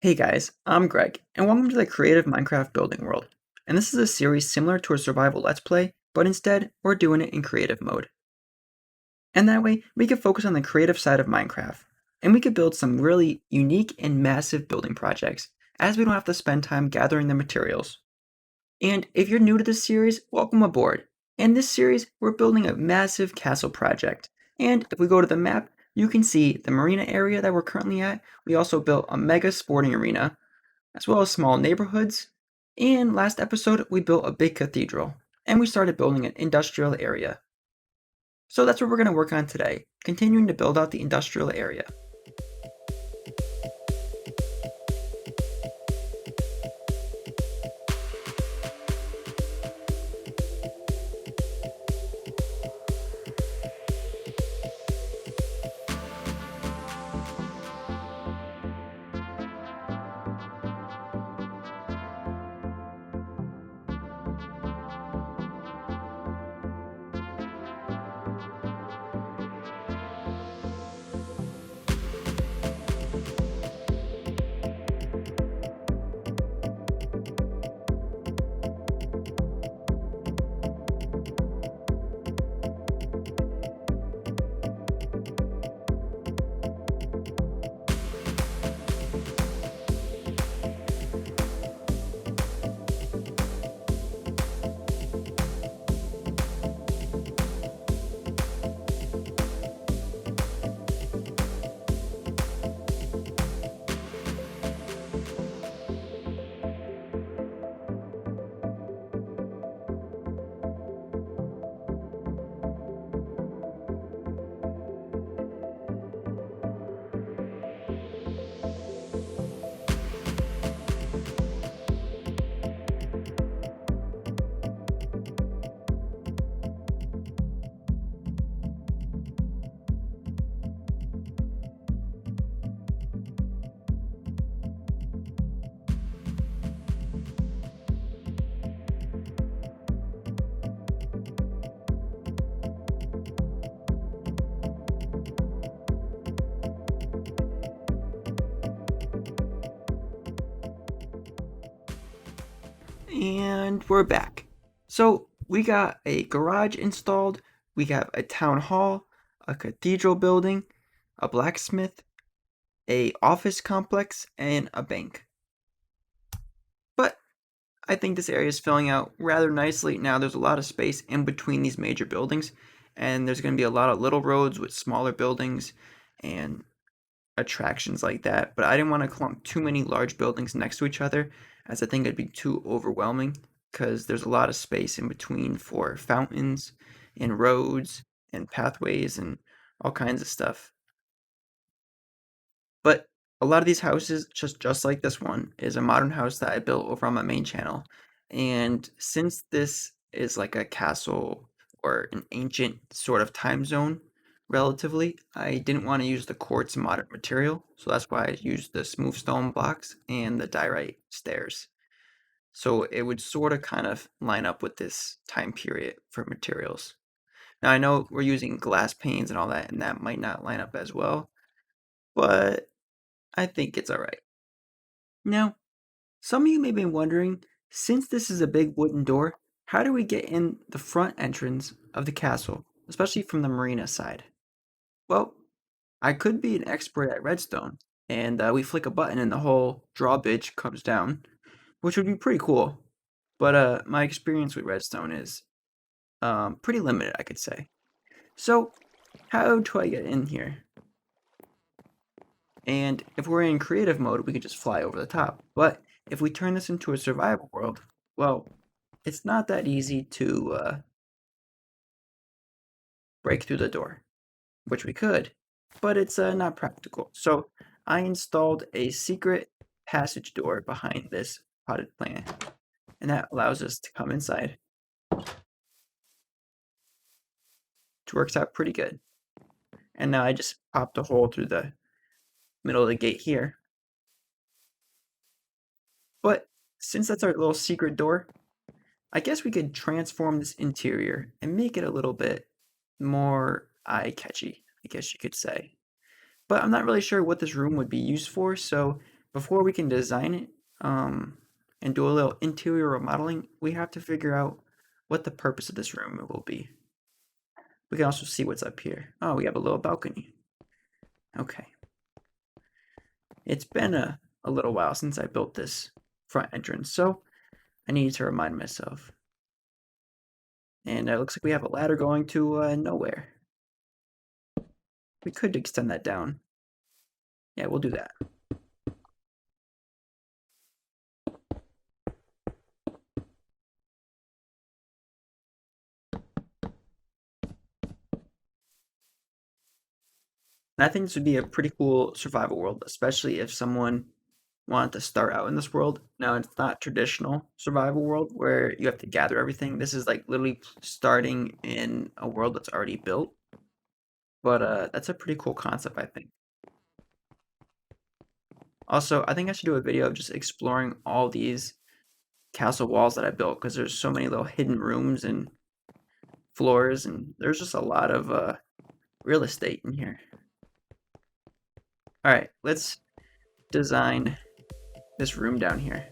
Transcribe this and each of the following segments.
Hey guys, I'm Greg, and welcome to the Creative Minecraft Building World. And this is a series similar to a survival let's play, but instead, we're doing it in creative mode. And that way, we can focus on the creative side of Minecraft, and we can build some really unique and massive building projects, as we don't have to spend time gathering the materials. And if you're new to this series, welcome aboard. In this series, we're building a massive castle project. And if we go to the map, you can see the marina area that we're currently at. We also built a mega sporting arena, as well as small neighborhoods. And last episode, we built a big cathedral, and we started building an industrial area. So that's what we're going to work on today, continuing to build out the industrial area. And we're back. So we got a garage installed, we got a town hall, a cathedral building, a blacksmith, a office complex, and a bank. But I think this area is filling out rather nicely. Now there's a lot of space in between these major buildings, and there's going to be a lot of little roads with smaller buildings and attractions like that. But I didn't want to clump too many large buildings next to each other, as I think it'd be too overwhelming because there's a lot of space in between for fountains and roads and pathways and all kinds of stuff. But a lot of these houses, just like this one, is a modern house that I built over on my main channel. And since this is like a castle or an ancient sort of time zone, relatively, I didn't want to use the quartz modern material, so that's why I used the smooth stone blocks and the diorite stairs. So it would sort of kind of line up with this time period for materials. Now I know we're using glass panes and all that, and that might not line up as well, but I think it's alright. Now, some of you may be wondering, since this is a big wooden door, how do we get in the front entrance of the castle, especially from the marina side? Well, I could be an expert at redstone, and we flick a button and the whole drawbridge comes down, which would be pretty cool. But my experience with redstone is pretty limited, I could say. So, how do I get in here? And if we're in creative mode, we could just fly over the top. But if we turn this into a survival world, well, it's not that easy to break through the door, which we could, but it's not practical. So I installed a secret passage door behind this potted plant, and that allows us to come inside, which works out pretty good. And now I just popped a hole through the middle of the gate here. But since that's our little secret door, I guess we could transform this interior and make it a little bit more eye-catchy, I guess you could say. But I'm not really sure what this room would be used for, so before we can design it and do a little interior remodeling, we have to figure out what the purpose of this room will be. We can also see what's up here. Oh, we have a little balcony. Okay. It's been a little while since I built this front entrance, so I need to remind myself. And it looks like we have a ladder going to nowhere. We could extend that down. Yeah, we'll do that. And I think this would be a pretty cool survival world, especially if someone wanted to start out in this world. Now, it's not traditional survival world where you have to gather everything. This is like literally starting in a world that's already built. But that's a pretty cool concept, I think. Also, I think I should do a video of just exploring all these castle walls that I built because there's so many little hidden rooms and floors, and there's just a lot of real estate in here. All right, let's design this room down here.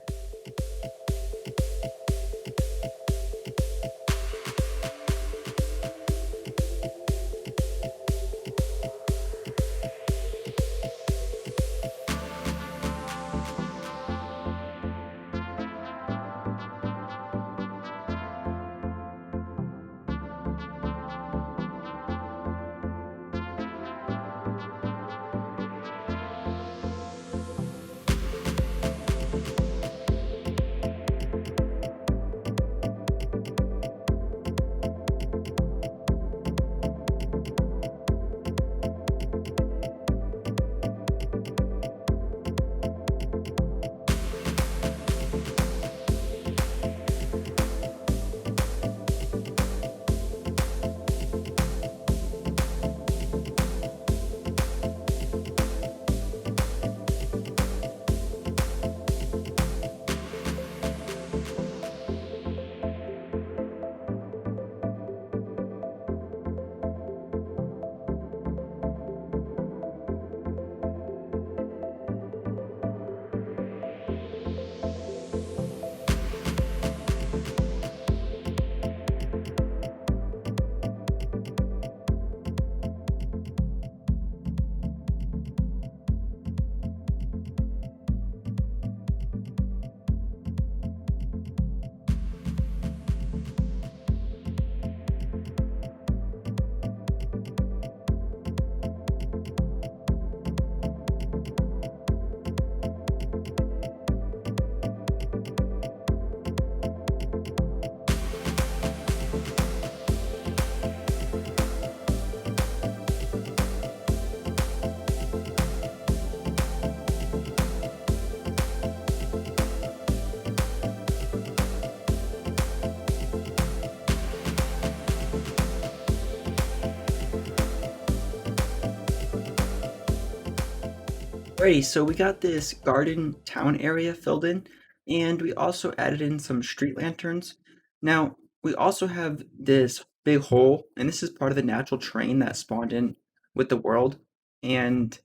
Alrighty, so we got this garden town area filled in, and we also added in some street lanterns. Now, we also have this big hole, and this is part of the natural terrain that spawned in with the world. And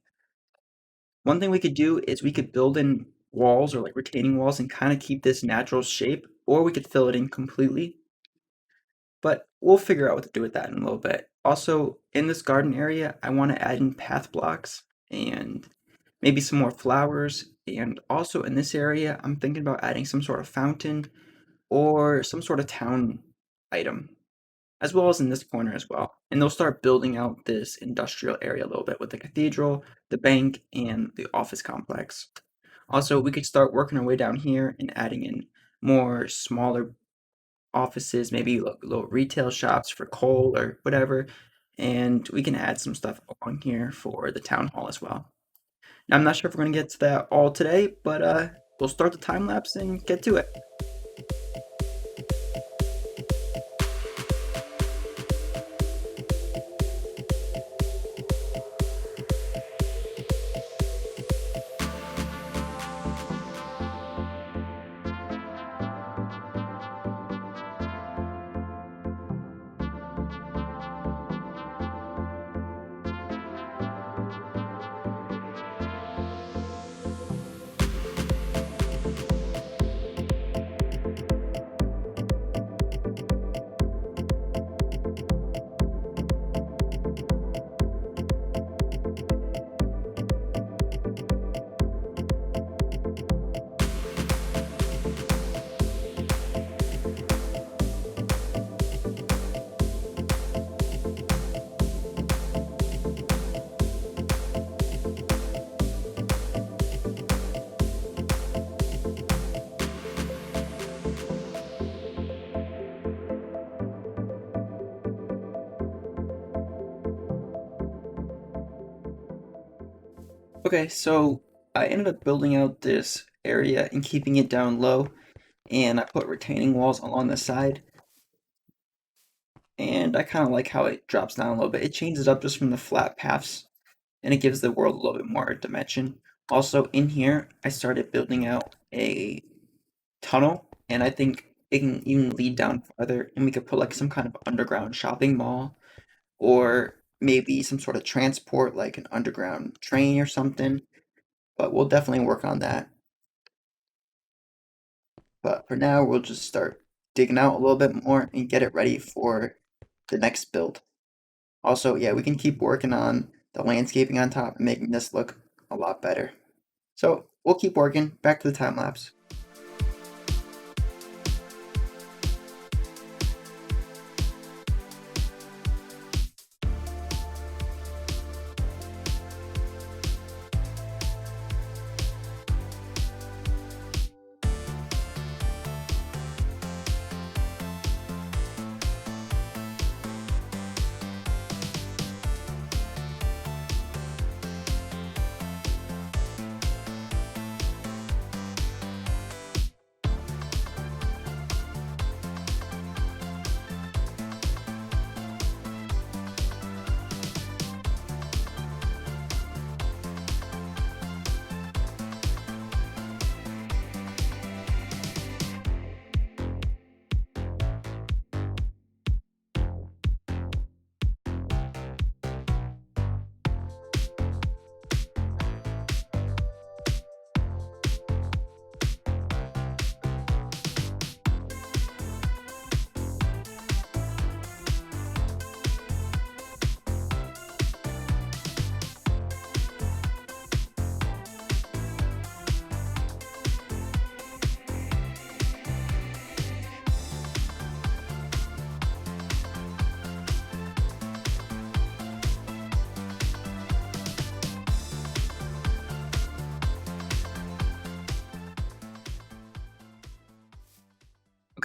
one thing we could do is we could build in walls or like retaining walls and kind of keep this natural shape, or we could fill it in completely. But we'll figure out what to do with that in a little bit. Also, in this garden area, I want to add in path blocks and maybe some more flowers. And also in this area, I'm thinking about adding some sort of fountain or some sort of town item, as well as in this corner as well. And they'll start building out this industrial area a little bit with the cathedral, the bank, and the office complex. Also, we could start working our way down here and adding in more smaller offices, maybe little retail shops for coal or whatever. And we can add some stuff along here for the town hall as well. Now, I'm not sure if we're going to get to that all today, but we'll start the time lapse and get to it. Okay, so I ended up building out this area and keeping it down low, and I put retaining walls along the side, and I kind of like how it drops down a little bit. It changes up just from the flat paths, and it gives the world a little bit more dimension. Also, in here, I started building out a tunnel, and I think it can even lead down farther, and we could put like some kind of underground shopping mall, or maybe some sort of transport, like an underground train or something. But we'll definitely work on that. But for now, we'll just start digging out a little bit more and get it ready for the next build. Also, yeah, we can keep working on the landscaping on top and making this look a lot better. So we'll keep working. Back to the time lapse.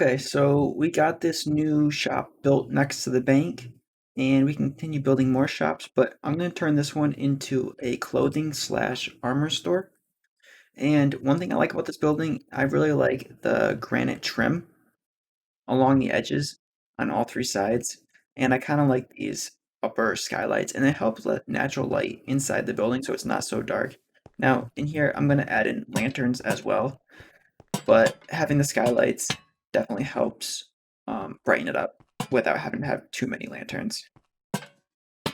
Okay, so we got this new shop built next to the bank, and we can continue building more shops, but I'm going to turn this one into a clothing slash armor store. And one thing I like about this building, I really like the granite trim along the edges on all three sides. And I kind of like these upper skylights, and it helps let natural light inside the building so it's not so dark. Now, in here, I'm going to add in lanterns as well, but having the skylights definitely helps brighten it up without having to have too many lanterns.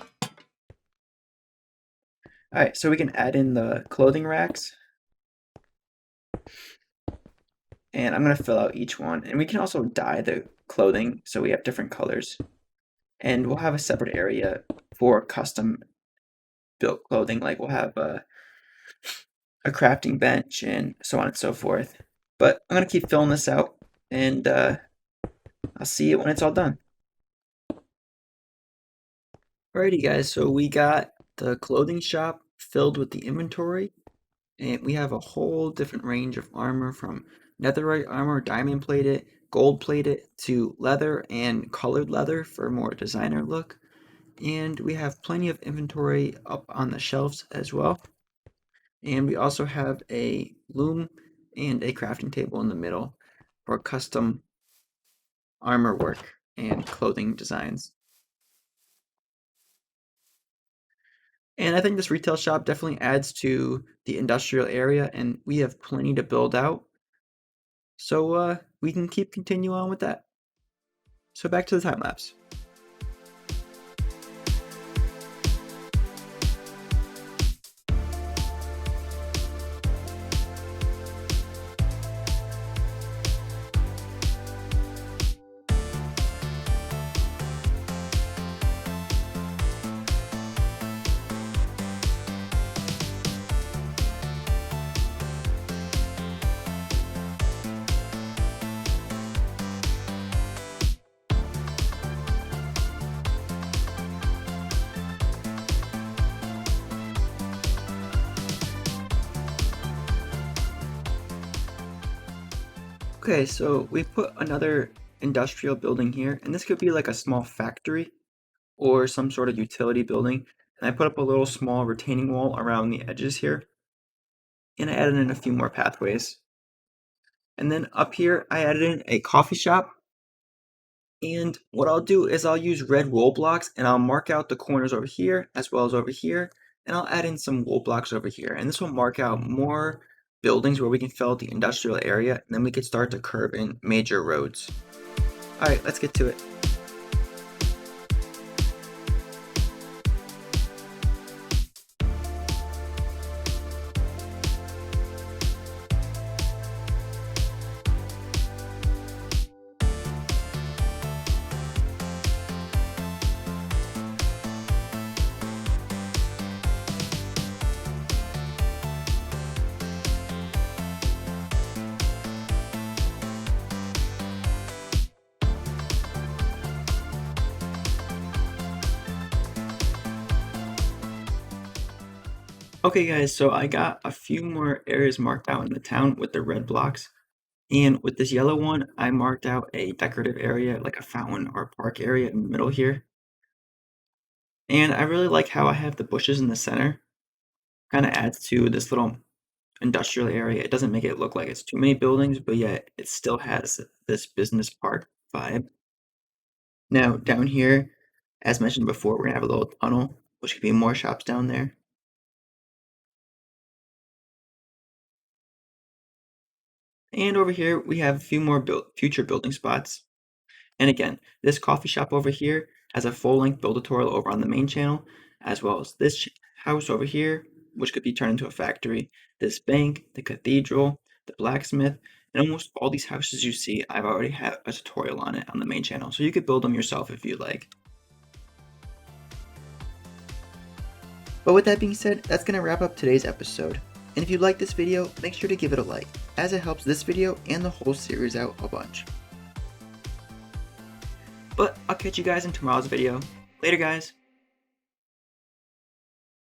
All right, so we can add in the clothing racks, and I'm going to fill out each one. And we can also dye the clothing so we have different colors. And we'll have a separate area for custom built clothing, like we'll have a crafting bench and so on and so forth. But I'm going to keep filling this out, and I'll see you when it's all done. Alrighty guys, so we got the clothing shop filled with the inventory, and we have a whole different range of armor from netherite armor, diamond plated, gold plated, to leather and colored leather for a more designer look. And we have plenty of inventory up on the shelves as well. And we also have a loom and a crafting table in the middle for custom armor work and clothing designs. And I think this retail shop definitely adds to the industrial area, and we have plenty to build out. So we can continue on with that. So back to the time lapse. Okay, so we put another industrial building here, and this could be like a small factory or some sort of utility building. And I put up a little small retaining wall around the edges here. And I added in a few more pathways. And then up here, I added in a coffee shop. And what I'll do is I'll use red wool blocks and I'll mark out the corners over here as well as over here. And I'll add in some wool blocks over here. And this will mark out more buildings where we can fill out the industrial area. And then we can start to curve in major roads. All right, let's get to it. Okay guys, so I got a few more areas marked out in the town with the red blocks. And with this yellow one, I marked out a decorative area, like a fountain or park area in the middle here. And I really like how I have the bushes in the center. Kind of adds to this little industrial area. It doesn't make it look like it's too many buildings, but yet it still has this business park vibe. Now down here, as mentioned before, we're gonna have a little tunnel, which could be more shops down there. And over here, we have a few more future building spots. And again, this coffee shop over here has a full-length build tutorial over on the main channel, as well as this house over here, which could be turned into a factory, this bank, the cathedral, the blacksmith, and almost all these houses you see, I've already had a tutorial on it on the main channel, so you could build them yourself if you like. But with that being said, that's going to wrap up today's episode. And if you like this video, make sure to give it a like, as it helps this video and the whole series out a bunch. But I'll catch you guys in tomorrow's video. Later guys!